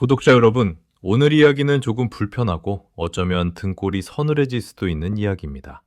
구독자 여러분, 오늘 이야기는 조금 불편하고 어쩌면 등골이 서늘해질 수도 있는 이야기입니다.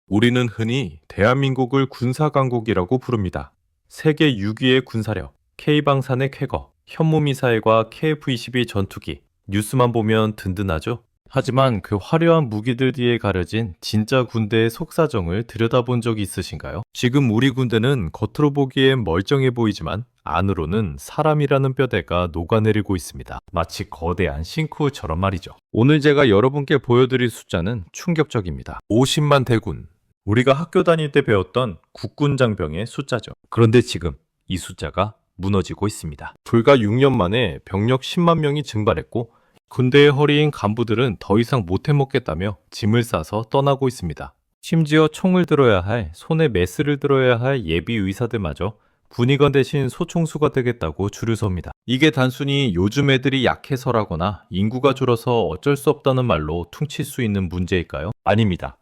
우리는 흔히 대한민국을 군사강국이라고 부릅니다. 세계 6위의 군사력, K방산의 쾌거, 현무미사일과 KF-22 전투기, 뉴스만 보면 든든하죠? 하지만 그 화려한 무기들 뒤에 가려진 진짜 군대의 속사정을 들여다본 적이 있으신가요? 지금 우리 군대는 겉으로 보기엔 멀쩡해 보이지만 안으로는 사람이라는 뼈대가 녹아내리고 있습니다. 마치 거대한 싱크홀처럼 말이죠. 오늘 제가 여러분께 보여드릴 숫자는 충격적입니다. 50만 대군. 우리가 학교 다닐 때 배웠던 국군장병의 숫자죠. 그런데 지금 이 숫자가 무너지고 있습니다. 불과 6년 만에 병력 10만 명이 증발했고 군대의 허리인 간부들은 더 이상 못 해먹겠다며 짐을 싸서 떠나고 있습니다. 심지어 총을 들어야 할, 손에 메스를 들어야 할 예비 의사들마저 군의관 대신 소총수가 되겠다고 줄을 섭니다. 이게 단순히 요즘 애들이 약해서라거나 인구가 줄어서 어쩔 수 없다는 말로 퉁칠 수 있는 문제일까요? 아닙니다.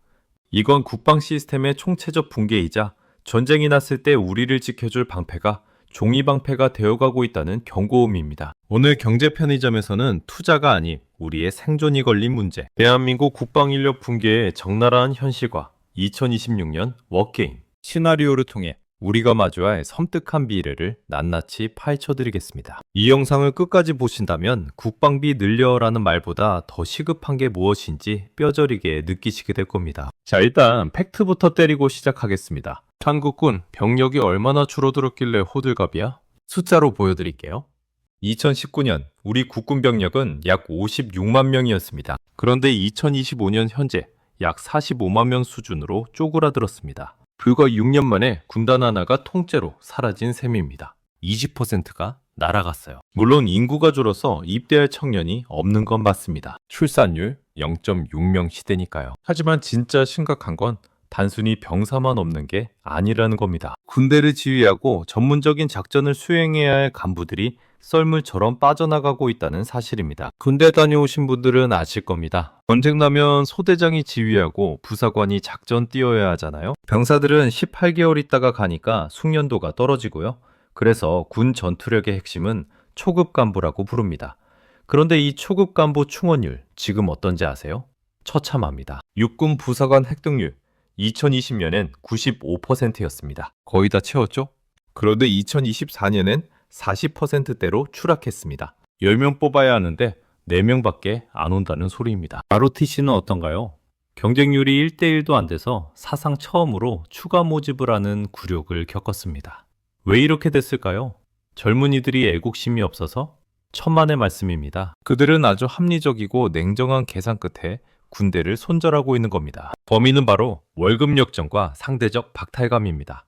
이건 국방 시스템의 총체적 붕괴이자 전쟁이 났을 때 우리를 지켜줄 방패가 종이방패가 되어가고 있다는 경고음입니다. 오늘 경제 편의점에서는 투자가 아닌 우리의 생존이 걸린 문제, 대한민국 국방인력 붕괴의 적나라한 현실과 2026년 워게임 시나리오를 통해 우리가 마주할 섬뜩한 미래를 낱낱이 파헤쳐드리겠습니다. 이 영상을 끝까지 보신다면 국방비 늘려라는 말보다 더 시급한 게 무엇인지 뼈저리게 느끼시게 될 겁니다. 자, 일단 팩트부터 때리고 시작하겠습니다. 한국군 병력이 얼마나 줄어들었길래 호들갑이야? 숫자로 보여드릴게요. 2019년 우리 국군 병력은 약 56만 명이었습니다. 그런데 2025년 현재 약 45만 명 수준으로 쪼그라들었습니다. 불과 6년 만에 군단 하나가 통째로 사라진 셈입니다. 20%가 날아갔어요. 물론 인구가 줄어서 입대할 청년이 없는 건 맞습니다. 출산율 0.6명 시대니까요. 하지만 진짜 심각한 건 단순히 병사만 없는 게 아니라는 겁니다. 군대를 지휘하고 전문적인 작전을 수행해야 할 간부들이 썰물처럼 빠져나가고 있다는 사실입니다. 군대 다녀오신 분들은 아실 겁니다. 전쟁 나면 소대장이 지휘하고 부사관이 작전 띄워야 하잖아요. 병사들은 18개월 있다가 가니까 숙련도가 떨어지고요. 그래서 군 전투력의 핵심은 초급 간부라고 부릅니다. 그런데 이 초급 간부 충원율 지금 어떤지 아세요? 처참합니다. 육군 부사관 획득률 2020년엔 95%였습니다. 거의 다 채웠죠? 그런데 2024년엔 40%대로 추락했습니다. 10명 뽑아야 하는데 4명밖에 안 온다는 소리입니다. ROTC는 어떤가요? 경쟁률이 1대1도 안 돼서 사상 처음으로 추가 모집을 하는 굴욕을 겪었습니다. 왜 이렇게 됐을까요? 젊은이들이 애국심이 없어서? 천만의 말씀입니다. 그들은 아주 합리적이고 냉정한 계산 끝에 군대를 손절하고 있는 겁니다. 범인은 바로 월급 역전과 상대적 박탈감입니다.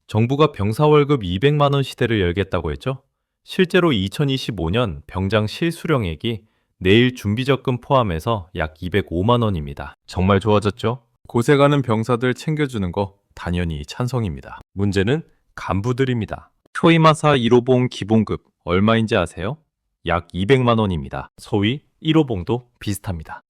정부가 병사 월급 200만 원 시대를 열겠다고 했죠? 실제로 2025년 병장 실수령액이 내일 준비적금 포함해서 약 205만 원입니다. 정말 좋아졌죠? 고생하는 병사들 챙겨주는 거 당연히 찬성입니다. 문제는 간부들입니다. 초임하사 1호봉 기본급 얼마인지 아세요? 약 200만 원입니다. 소위 1호봉도 비슷합니다.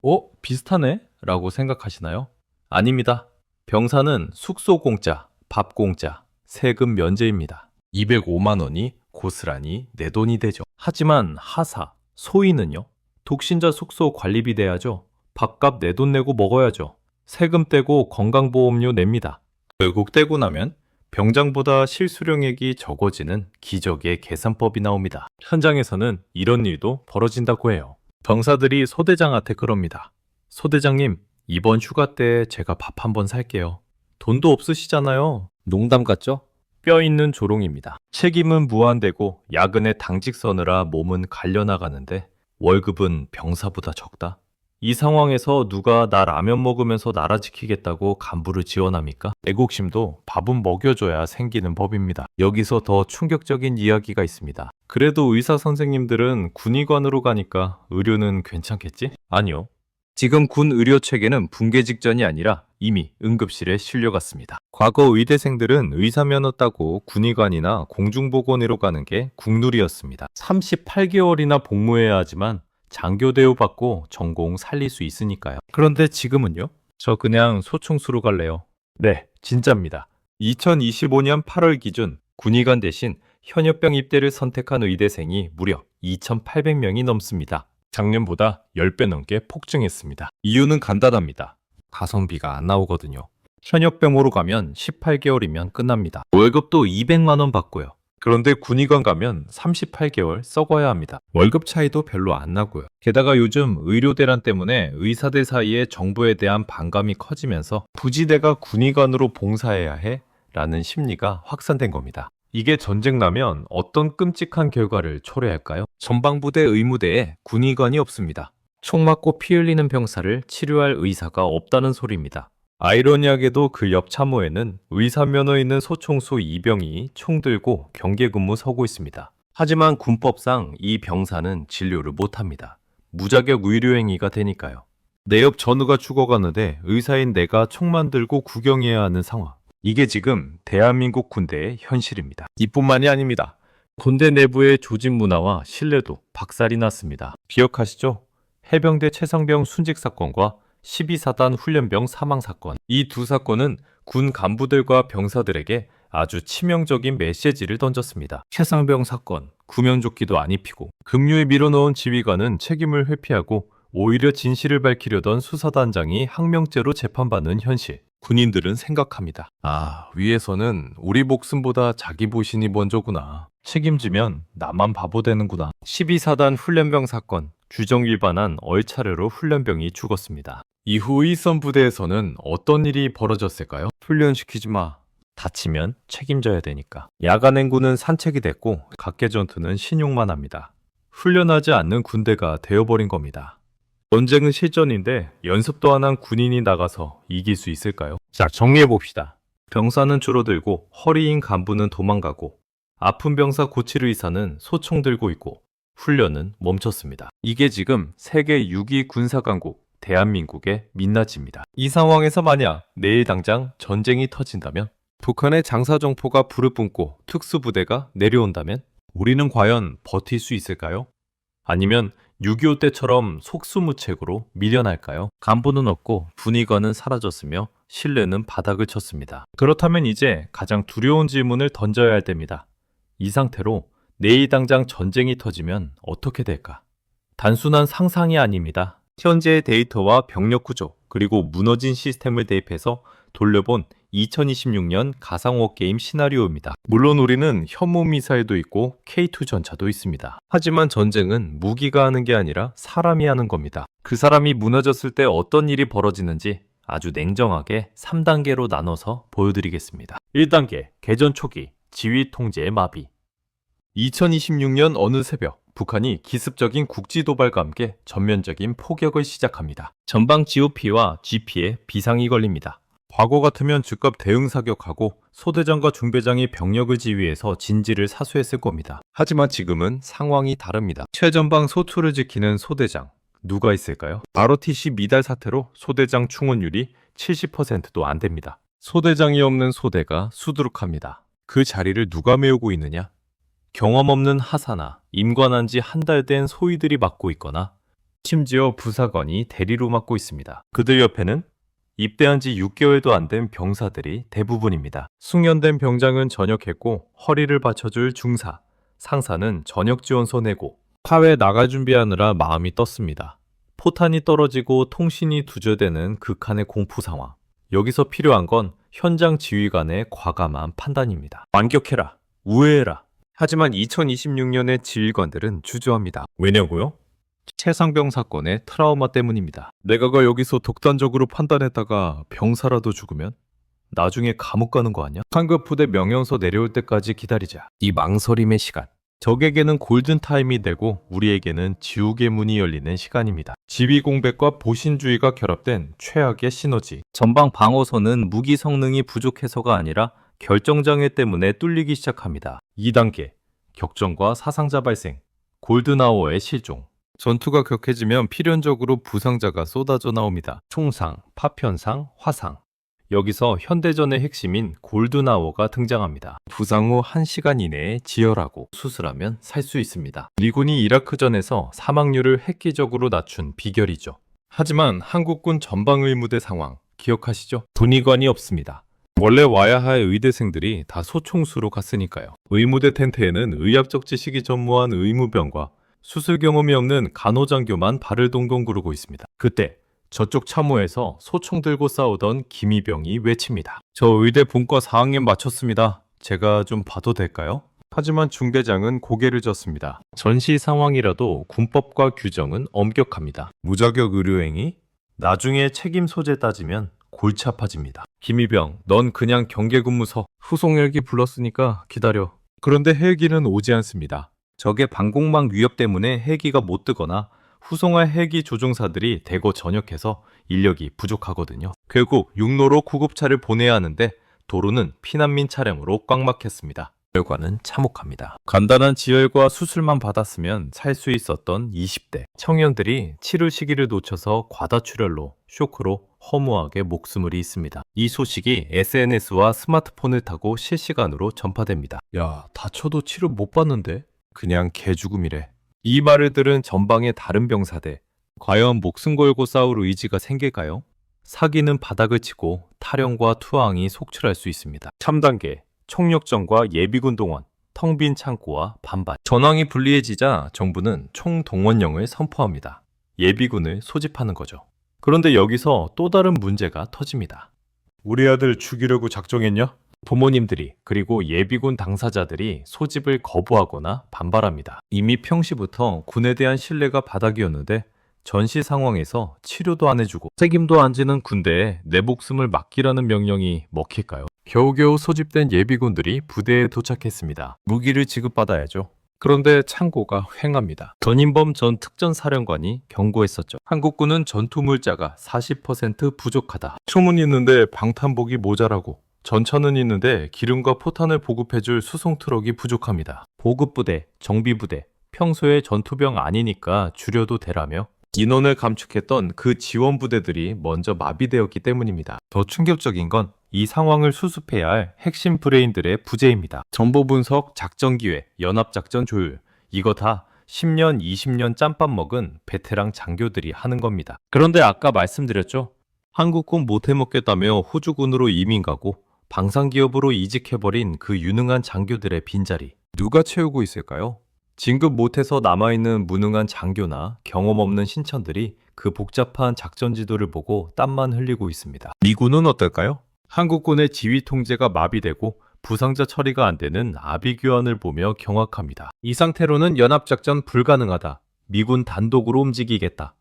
비슷하네? 라고 생각하시나요? 아닙니다. 병사는 숙소 공짜, 밥 공짜, 세금 면제입니다. 205만 원이 고스란히 내 돈이 되죠. 하지만 하사, 소위는요? 독신자 숙소 관리비 내야죠. 밥값 내 돈 내고 먹어야죠. 세금 떼고 건강보험료 냅니다. 결국 떼고 나면 병장보다 실수령액이 적어지는 기적의 계산법이 나옵니다. 현장에서는 이런 일도 벌어진다고 해요. 병사들이 소대장한테 그럽니다. 소대장님, 이번 휴가 때 제가 밥 한번 살게요. 돈도 없으시잖아요. 농담 같죠? 뼈 있는 조롱입니다. 책임은 무한대고 야근에 당직 서느라 몸은 갈려나가는데 월급은 병사보다 적다? 이 상황에서 누가 나 라면 먹으면서 나라 지키겠다고 간부를 지원합니까? 애국심도 밥은 먹여줘야 생기는 법입니다. 여기서 더 충격적인 이야기가 있습니다. 그래도 의사 선생님들은 군의관으로 가니까 의료는 괜찮겠지? 아니요. 지금 군 의료 체계는 붕괴 직전이 아니라 이미 응급실에 실려갔습니다. 과거 의대생들은 의사 면허 따고 군의관이나 공중보건의로 가는 게 국룰이었습니다. 38개월이나 복무해야 하지만 장교 대우 받고 전공 살릴 수 있으니까요. 그런데 지금은요? 저 그냥 소총수로 갈래요. 네, 진짜입니다. 2025년 8월 기준 군의관 대신 현역병 입대를 선택한 의대생이 무려 2,800명이 넘습니다. 작년보다 10배 넘게 폭증했습니다. 이유는 간단합니다. 가성비가 안 나오거든요. 현역병으로 가면 18개월이면 끝납니다. 월급도 200만 원 받고요. 그런데 군의관 가면 38개월 썩어야 합니다. 월급 차이도 별로 안 나고요. 게다가 요즘 의료 대란 때문에 의사들 사이에 정부에 대한 반감이 커지면서 굳이 내가 군의관으로 봉사해야 해? 라는 심리가 확산된 겁니다. 이게 전쟁 나면 어떤 끔찍한 결과를 초래할까요? 전방부대 의무대에 군의관이 없습니다. 총 맞고 피 흘리는 병사를 치료할 의사가 없다는 소리입니다. 아이러니하게도 그 옆 참호에는 의사 면허 있는 소총수 2병이 총 들고 경계 근무 서고 있습니다. 하지만 군법상 이 병사는 진료를 못합니다. 무자격 의료행위가 되니까요. 내 옆 전우가 죽어가는데 의사인 내가 총만 들고 구경해야 하는 상황. 이게 지금 대한민국 군대의 현실입니다. 이뿐만이 아닙니다. 군대 내부의 조직 문화와 신뢰도 박살이 났습니다. 기억하시죠? 해병대 최상병 순직 사건과 12사단 훈련병 사망 사건. 이 두 사건은 군 간부들과 병사들에게 아주 치명적인 메시지를 던졌습니다. 최상병 사건, 구명조끼도 안 입히고 급류에 밀어넣은 지휘관은 책임을 회피하고 오히려 진실을 밝히려던 수사단장이 항명죄로 재판받는 현실. 군인들은 생각합니다. 아, 위에서는 우리 목숨보다 자기 보신이 먼저구나. 책임지면 나만 바보 되는구나. 12사단 훈련병 사건, 규정 위반한 얼차례로 훈련병이 죽었습니다. 이후 일선 부대에서는 어떤 일이 벌어졌을까요? 훈련시키지 마. 다치면 책임져야 되니까. 야간 행군은 산책이 됐고 각계 전투는 신용만 합니다. 훈련하지 않는 군대가 되어버린 겁니다. 전쟁은 실전인데 연습도 안 한 군인이 나가서 이길 수 있을까요? 자, 정리해봅시다. 병사는 줄어들고 허리인 간부는 도망가고 아픈 병사 고칠 의사는 소총 들고 있고 훈련은 멈췄습니다. 이게 지금 세계 6위 군사강국 대한민국의 민낯입니다. 이 상황에서 만약 내일 당장 전쟁이 터진다면, 북한의 장사정포가 불을 뿜고 특수부대가 내려온다면 우리는 과연 버틸 수 있을까요? 아니면 6.25 때처럼 속수무책으로 밀려날까요? 간부는 없고 군의관은 사라졌으며 신뢰는 바닥을 쳤습니다. 그렇다면 이제 가장 두려운 질문을 던져야 할 때입니다. 이 상태로 내일 당장 전쟁이 터지면 어떻게 될까? 단순한 상상이 아닙니다. 현재의 데이터와 병력 구조, 그리고 무너진 시스템을 대입해서 돌려본 2026년 가상워 게임 시나리오입니다. 물론 우리는 현무 미사일도 있고 K2 전차도 있습니다. 하지만 전쟁은 무기가 하는 게 아니라 사람이 하는 겁니다. 그 사람이 무너졌을 때 어떤 일이 벌어지는지 아주 냉정하게 3단계로 나눠서 보여드리겠습니다. 1단계, 개전 초기, 지휘 통제의 마비. 2026년 어느 새벽, 북한이 기습적인 국지 도발과 함께 전면적인 포격을 시작합니다. 전방 GOP와 GP에 비상이 걸립니다. 과거 같으면 즉각 대응 사격하고 소대장과 중대장이 병력을 지휘해서 진지를 사수했을 겁니다. 하지만 지금은 상황이 다릅니다. 최전방 소투를 지키는 소대장, 누가 있을까요? ROTC 미달 사태로 소대장 충원율이 70%도 안 됩니다. 소대장이 없는 소대가 수두룩합니다. 그 자리를 누가 메우고 있느냐? 경험 없는 하사나 임관한 지 한 달 된 소위들이 맡고 있거나 심지어 부사관이 대리로 맡고 있습니다. 그들 옆에는 입대한 지 6개월도 안 된 병사들이 대부분입니다. 숙련된 병장은 전역했고 허리를 받쳐줄 중사, 상사는 전역 지원서 내고 사회 나갈 준비하느라 마음이 떴습니다. 포탄이 떨어지고 통신이 두절되는 극한의 공포 상황. 여기서 필요한 건 현장 지휘관의 과감한 판단입니다. 완격해라, 우회해라. 하지만 2026년의 지휘관들은 주저합니다. 왜냐고요? 최상병 사건의 트라우마 때문입니다. 내가가 여기서 독단적으로 판단했다가 병사라도 죽으면 나중에 감옥 가는 거 아니야? 상급 부대 명령서 내려올 때까지 기다리자. 이 망설임의 시간. 적에게는 골든타임이 되고 우리에게는 지옥의 문이 열리는 시간입니다. 지휘 공백과 보신주의가 결합된 최악의 시너지. 전방 방어선은 무기 성능이 부족해서가 아니라 결정장애 때문에 뚫리기 시작합니다. 2단계, 격전과 사상자 발생, 골든아워의 실종. 전투가 격해지면 필연적으로 부상자가 쏟아져 나옵니다. 총상, 파편상, 화상. 여기서 현대전의 핵심인 골든아워가 등장합니다. 부상 후 1시간 이내에 지혈하고 수술하면 살 수 있습니다. 미군이 이라크전에서 사망률을 획기적으로 낮춘 비결이죠. 하지만 한국군 전방 의무대 상황 기억하시죠? 군의관이 없습니다. 원래 와야 할 의대생들이 다 소총수로 갔으니까요. 의무대 텐트에는 의학적 지식이 전무한 의무병과 수술 경험이 없는 간호장교만 발을 동동 구르고 있습니다. 그때 저쪽 참호에서 소총 들고 싸우던 김이병이 외칩니다. 저 의대 본과 4학년 마쳤습니다. 제가 좀 봐도 될까요? 하지만 중대장은 고개를 젓습니다. 전시 상황이라도 군법과 규정은 엄격합니다. 무자격 의료행위? 나중에 책임 소재 따지면 골치 아파집니다. 김이병, 넌 그냥 경계근무 서. 후속 헬기 불렀으니까 기다려. 그런데 헬기는 오지 않습니다. 적의 방공망 위협 때문에 헬기가 못 뜨거나 후송할 헬기 조종사들이 대거 전역해서 인력이 부족하거든요. 결국 육로로 구급차를 보내야 하는데 도로는 피난민 차량으로 꽉 막혔습니다. 결과는 참혹합니다. 간단한 지혈과 수술만 받았으면 살 수 있었던 20대 청년들이 치료 시기를 놓쳐서 과다출혈로 쇼크로 허무하게 목숨을 잃습니다. 이 소식이 SNS와 스마트폰을 타고 실시간으로 전파됩니다. 야, 다쳐도 치료 못 받는데? 그냥 개죽음이래. 이 말을 들은 전방의 다른 병사들, 과연 목숨 걸고 싸울 의지가 생길까요? 사기는 바닥을 치고 탈영과 투항이 속출할 수 있습니다. 3단계, 총력전과 예비군 동원, 텅 빈 창고와 반발. 전황이 불리해지자 정부는 총동원령을 선포합니다. 예비군을 소집하는 거죠. 그런데 여기서 또 다른 문제가 터집니다. 우리 아들 죽이려고 작정했냐? 부모님들이 그리고 예비군 당사자들이 소집을 거부하거나 반발합니다. 이미 평시부터 군에 대한 신뢰가 바닥이었는데 전시 상황에서 치료도 안 해주고 책임도 안 지는 군대에 내 목숨을 맡기라는 명령이 먹힐까요? 겨우겨우 소집된 예비군들이 부대에 도착했습니다. 무기를 지급받아야죠. 그런데 창고가 횡합니다. 전인범 전 특전사령관이 경고했었죠. 한국군은 전투물자가 40% 부족하다. 총은 있는데 방탄복이 모자라고. 전차는 있는데 기름과 포탄을 보급해줄 수송 트럭이 부족합니다. 보급부대, 정비부대, 평소에 전투병 아니니까 줄여도 되라며 인원을 감축했던 그 지원부대들이 먼저 마비되었기 때문입니다. 더 충격적인 건 이 상황을 수습해야 할 핵심 브레인들의 부재입니다. 정보 분석, 작전 기획, 연합작전 조율, 이거 다 10년, 20년 짬밥 먹은 베테랑 장교들이 하는 겁니다. 그런데 아까 말씀드렸죠? 한국군 못해먹겠다며 호주군으로 이민 가고 방산기업으로 이직해버린 그 유능한 장교들의 빈자리 누가 채우고 있을까요? 진급 못해서 남아있는 무능한 장교나 경험 없는 신천들이 그 복잡한 작전 지도를 보고 땀만 흘리고 있습니다. 미군은 어떨까요? 한국군의 지휘 통제가 마비되고 부상자 처리가 안 되는 아비규환을 보며 경악합니다. 이 상태로는 연합작전 불가능하다. 미군 단독으로 움직이겠다.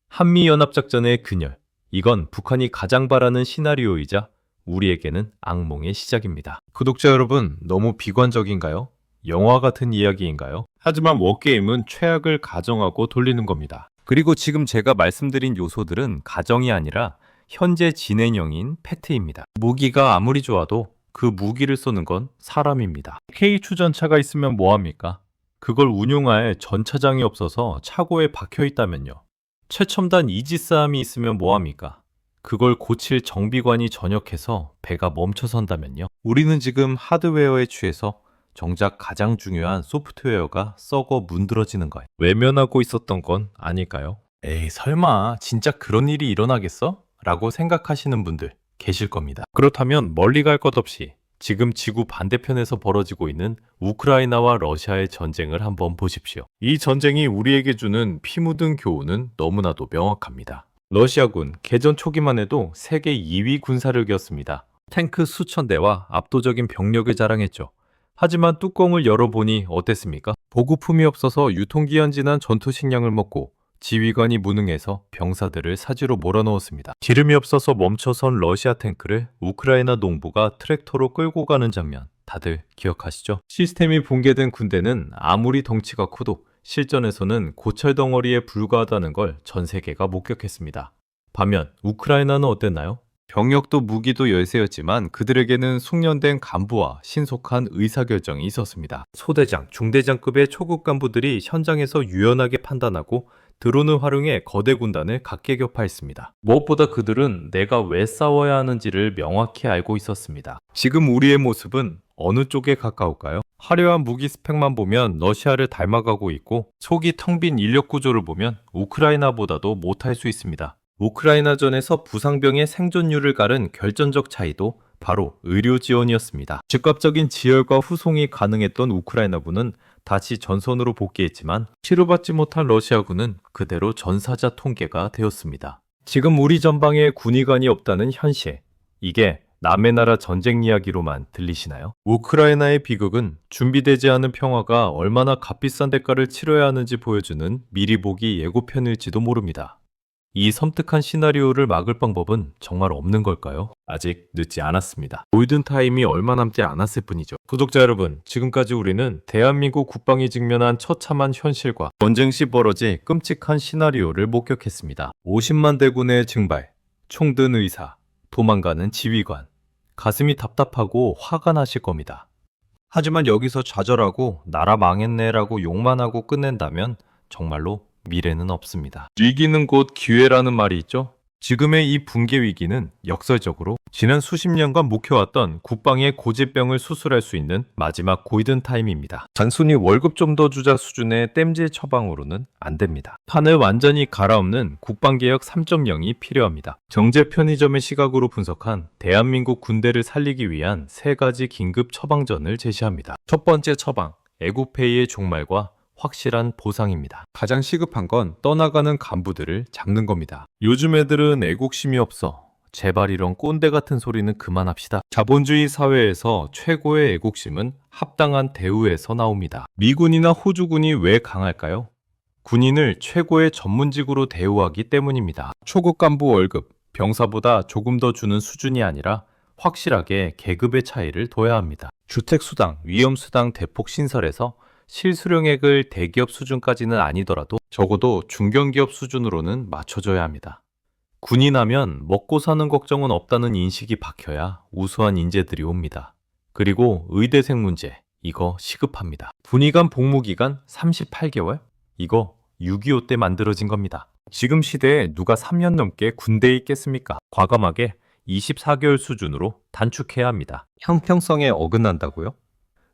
한미연합작전의 균열. 이건 북한이 가장 바라는 시나리오이자 우리에게는 악몽의 시작입니다. 구독자 여러분, 너무 비관적인가요? 영화 같은 이야기인가요? 하지만 워게임은 최악을 가정하고 돌리는 겁니다. 그리고 지금 제가 말씀드린 요소들은 가정이 아니라 현재 진행형인 팩트입니다. 무기가 아무리 좋아도 그 무기를 쏘는 건 사람입니다. K추전차가 있으면 뭐합니까? 그걸 운용할 전차장이 없어서 차고에 박혀 있다면요. 최첨단 이지스함이 있으면 뭐합니까? 그걸 고칠 정비관이 전역해서 배가 멈춰선다면요. 우리는 지금 하드웨어에 취해서 정작 가장 중요한 소프트웨어가 썩어 문드러지는 거예요. 외면하고 있었던 건 아닐까요? 에이, 설마 진짜 그런 일이 일어나겠어? 라고 생각하시는 분들 계실 겁니다. 그렇다면 멀리 갈 것 없이 지금 지구 반대편에서 벌어지고 있는 우크라이나와 러시아의 전쟁을 한번 보십시오. 이 전쟁이 우리에게 주는 피 묻은 교훈은 너무나도 명확합니다. 러시아군 개전 초기만 해도 세계 2위 군사력이었습니다. 탱크 수천 대와 압도적인 병력을 자랑했죠. 하지만 뚜껑을 열어보니 어땠습니까? 보급품이 없어서 유통기한 지난 전투 식량을 먹고 지휘관이 무능해서 병사들을 사지로 몰아넣었습니다. 기름이 없어서 멈춰선 러시아 탱크를 우크라이나 농부가 트랙터로 끌고 가는 장면 다들 기억하시죠? 시스템이 붕괴된 군대는 아무리 덩치가 커도 실전에서는 고철 덩어리에 불과하다는 걸 전 세계가 목격했습니다. 반면 우크라이나는 어땠나요? 병력도 무기도 열세였지만 그들에게는 숙련된 간부와 신속한 의사결정이 있었습니다. 소대장, 중대장급의 초급 간부들이 현장에서 유연하게 판단하고 드론을 활용해 거대 군단을 각계격파했습니다. 무엇보다 그들은 내가 왜 싸워야 하는지를 명확히 알고 있었습니다. 지금 우리의 모습은 어느 쪽에 가까울까요? 화려한 무기 스펙만 보면 러시아를 닮아가고 있고 속이 텅 빈 인력 구조를 보면 우크라이나보다도 못할 수 있습니다. 우크라이나전에서 부상병의 생존율을 가른 결정적 차이도 바로 의료 지원이었습니다. 즉각적인 지혈과 후송이 가능했던 우크라이나군은 다시 전선으로 복귀했지만 치료받지 못한 러시아군은 그대로 전사자 통계가 되었습니다. 지금 우리 전방에 군의관이 없다는 현실, 이게 남의 나라 전쟁 이야기로만 들리시나요? 우크라이나의 비극은 준비되지 않은 평화가 얼마나 값비싼 대가를 치러야 하는지 보여주는 미리 보기 예고편일지도 모릅니다. 이 섬뜩한 시나리오를 막을 방법은 정말 없는 걸까요? 아직 늦지 않았습니다. 골든타임이 얼마 남지 않았을 뿐이죠. 구독자 여러분, 지금까지 우리는 대한민국 국방이 직면한 처참한 현실과 전쟁 시 벌어질 끔찍한 시나리오를 목격했습니다. 50만 대군의 증발, 총든 의사, 도망가는 지휘관, 가슴이 답답하고 화가 나실 겁니다. 하지만 여기서 좌절하고 나라 망했네라고 욕만 하고 끝낸다면 정말로 미래는 없습니다. 위기는 곧 기회라는 말이 있죠? 지금의 이 붕괴 위기는 역설적으로 지난 수십 년간 묵혀왔던 국방의 고질병을 수술할 수 있는 마지막 골든타임입니다. 단순히 월급 좀 더 주자 수준의 땜질 처방으로는 안 됩니다. 판을 완전히 갈아엎는 국방개혁 3.0이 필요합니다. 경제 편의점의 시각으로 분석한 대한민국 군대를 살리기 위한 세 가지 긴급 처방전을 제시합니다. 첫 번째 처방, 애국페이의 종말과 확실한 보상입니다. 가장 시급한 건 떠나가는 간부들을 잡는 겁니다. 요즘 애들은 애국심이 없어. 제발 이런 꼰대 같은 소리는 그만합시다. 자본주의 사회에서 최고의 애국심은 합당한 대우에서 나옵니다. 미군이나 호주군이 왜 강할까요? 군인을 최고의 전문직으로 대우하기 때문입니다. 초급 간부 월급, 병사보다 조금 더 주는 수준이 아니라 확실하게 계급의 차이를 둬야 합니다. 주택수당, 위험수당 대폭 신설해서 실수령액을 대기업 수준까지는 아니더라도 적어도 중견기업 수준으로는 맞춰줘야 합니다. 군인하면 먹고 사는 걱정은 없다는 인식이 박혀야 우수한 인재들이 옵니다. 그리고 의대생 문제, 이거 시급합니다. 군의관 복무기간 38개월? 이거 6.25 때 만들어진 겁니다. 지금 시대에 누가 3년 넘게 군대에 있겠습니까? 과감하게 24개월 수준으로 단축해야 합니다. 형평성에 어긋난다고요?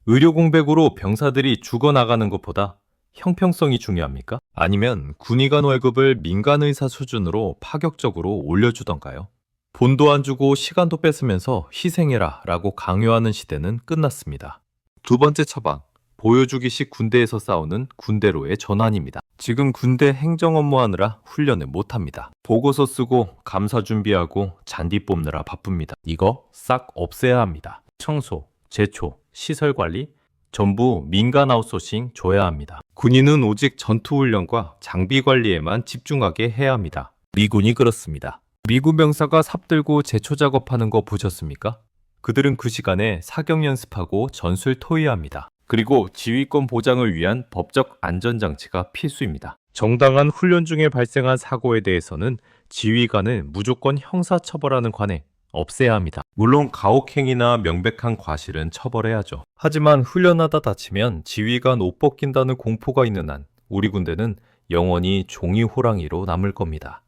의료 공백으로 병사들이 죽어나가는 것보다 형평성이 중요합니까? 아니면 군의관 월급을 민간 의사 수준으로 파격적으로 올려주던가요? 돈도 안 주고 시간도 뺏으면서 희생해라 라고 강요하는 시대는 끝났습니다. 두 번째 처방, 보여주기식 군대에서 싸우는 군대로의 전환입니다. 지금 군대 행정 업무 하느라 훈련을 못합니다. 보고서 쓰고 감사 준비하고 잔디 뽑느라 바쁩니다. 이거 싹 없애야 합니다. 청소, 제초, 시설 관리, 전부 민간 아웃소싱 줘야 합니다. 군인은 오직 전투훈련과 장비 관리에만 집중하게 해야 합니다. 미군이 그렇습니다. 미군 병사가 삽들고 제초 작업하는 거 보셨습니까? 그들은 그 시간에 사격 연습하고 전술 토의합니다. 그리고 지휘권 보장을 위한 법적 안전장치가 필수입니다. 정당한 훈련 중에 발생한 사고에 대해서는 지휘관을 무조건 형사처벌하는 관행 없애야 합니다. 물론 가혹행위나 명백한 과실은 처벌해야죠. 하지만 훈련하다 다치면 지휘관 옷 벗긴다는 공포가 있는 한 우리 군대는 영원히 종이 호랑이로 남을 겁니다.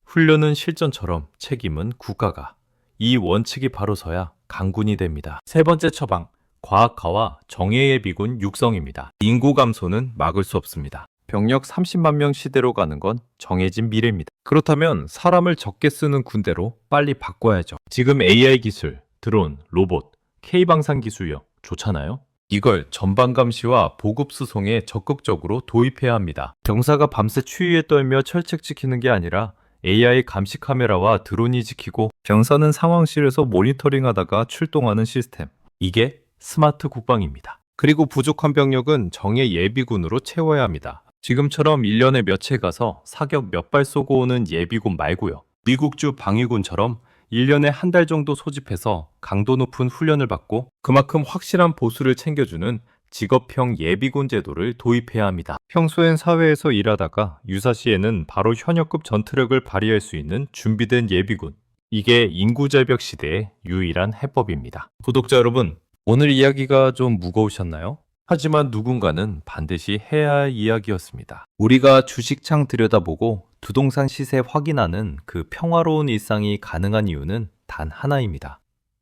훈련은 실전처럼 책임은 국가가. 이 원칙이 바로 서야 강군이 됩니다. 세 번째 처방, 과학화와 정예의 비군 육성입니다. 인구 감소는 막을 수 없습니다. 병력 30만 명 시대로 가는 건 정해진 미래입니다. 그렇다면 사람을 적게 쓰는 군대로 빨리 바꿔야죠. 지금 AI 기술, 드론, 로봇, K방산 기술력 좋잖아요? 이걸 전방 감시와 보급 수송에 적극적으로 도입해야 합니다. 병사가 밤새 추위에 떨며 철책 지키는 게 아니라 AI 감시 카메라와 드론이 지키고 병사는 상황실에서 모니터링하다가 출동하는 시스템. 이게 스마트 국방입니다. 그리고 부족한 병력은 정예 예비군으로 채워야 합니다. 지금처럼 1년에 몇 해 가서 사격 몇 발 쏘고 오는 예비군 말고요. 미국주 방위군처럼 1년에 한 달 정도 소집해서 강도 높은 훈련을 받고 그만큼 확실한 보수를 챙겨주는 직업형 예비군 제도를 도입해야 합니다. 평소엔 사회에서 일하다가 유사시에는 바로 현역급 전투력을 발휘할 수 있는 준비된 예비군. 이게 인구절벽 시대의 유일한 해법입니다. 구독자 여러분, 오늘 이야기가 좀 무거우셨나요? 하지만 누군가는 반드시 해야 할 이야기였습니다. 우리가 주식창 들여다보고 부동산 시세 확인하는 그 평화로운 일상이 가능한 이유는 단 하나입니다.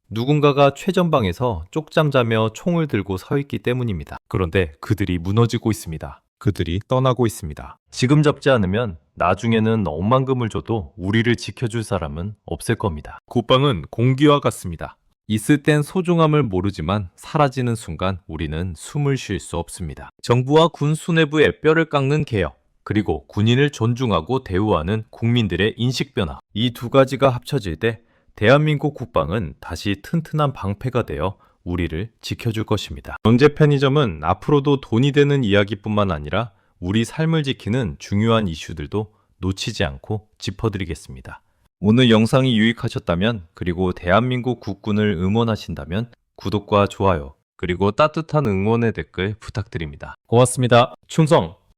누군가가 최전방에서 쪽잠 자며 총을 들고 서 있기 때문입니다. 그런데 그들이 무너지고 있습니다. 그들이 떠나고 있습니다. 지금 잡지 않으면 나중에는 억만금을 줘도 우리를 지켜줄 사람은 없을 겁니다. 국방은 공기와 같습니다. 있을 땐 소중함을 모르지만 사라지는 순간 우리는 숨을 쉴 수 없습니다. 정부와 군 수뇌부의 뼈를 깎는 개혁, 그리고 군인을 존중하고 대우하는 국민들의 인식 변화. 이 두 가지가 합쳐질 때 대한민국 국방은 다시 튼튼한 방패가 되어 우리를 지켜줄 것입니다. 경제 편의점은 앞으로도 돈이 되는 이야기뿐만 아니라 우리 삶을 지키는 중요한 이슈들도 놓치지 않고 짚어드리겠습니다. 오늘 영상이 유익하셨다면, 그리고 대한민국 국군을 응원하신다면 구독과 좋아요, 그리고 따뜻한 응원의 댓글 부탁드립니다. 고맙습니다. 충성!